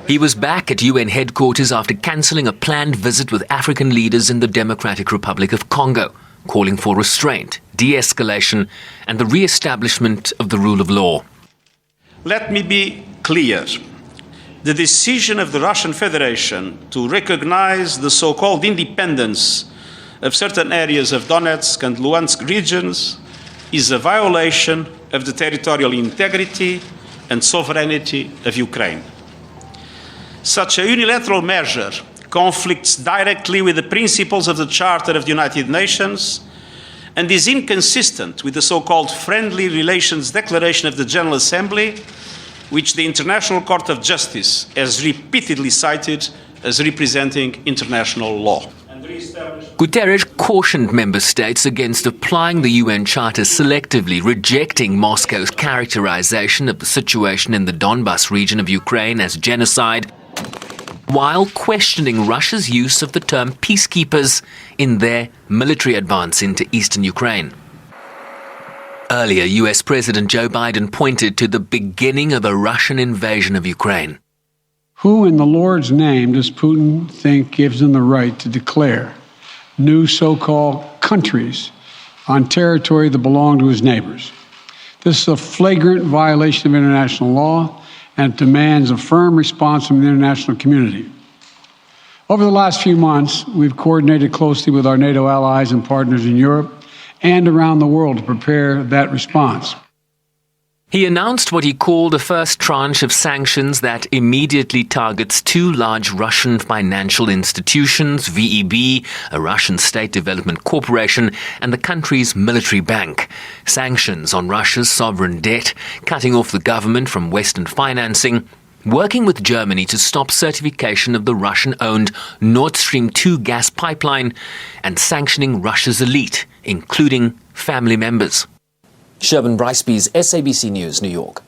He was back at UN headquarters after cancelling a planned visit with African leaders in the Democratic Republic of Congo, calling for restraint, de-escalation and the re-establishment of the rule of law. Let me be clear. The decision of the Russian Federation to recognize the so-called independence of certain areas of Donetsk and Luhansk regions is a violation of the territorial integrity and sovereignty of Ukraine. Such a unilateral measure conflicts directly with the principles of the Charter of the United Nations and is inconsistent with the so-called Friendly Relations Declaration of the General Assembly, which the International Court of Justice has repeatedly cited as representing international law. Guterres cautioned member states against applying the UN Charter selectively, rejecting Moscow's characterization of the situation in the Donbas region of Ukraine as genocide, while questioning Russia's use of the term peacekeepers in their military advance into eastern Ukraine. Earlier, US President Joe Biden pointed to the beginning of a Russian invasion of Ukraine. Who in the Lord's name does Putin think gives him the right to declare new so-called countries on territory that belong to his neighbors? This is a flagrant violation of international law and demands a firm response from the international community. Over the last few months, we've coordinated closely with our NATO allies and partners in Europe and around the world to prepare that response. He announced what he called the first tranche of sanctions that immediately targets two large Russian financial institutions, VEB, a Russian state development corporation, and the country's military bank. Sanctions on Russia's sovereign debt, cutting off the government from Western financing, working with Germany to stop certification of the Russian-owned Nord Stream 2 gas pipeline, and sanctioning Russia's elite, including family members. Sherman Briceby's SABC News, New York.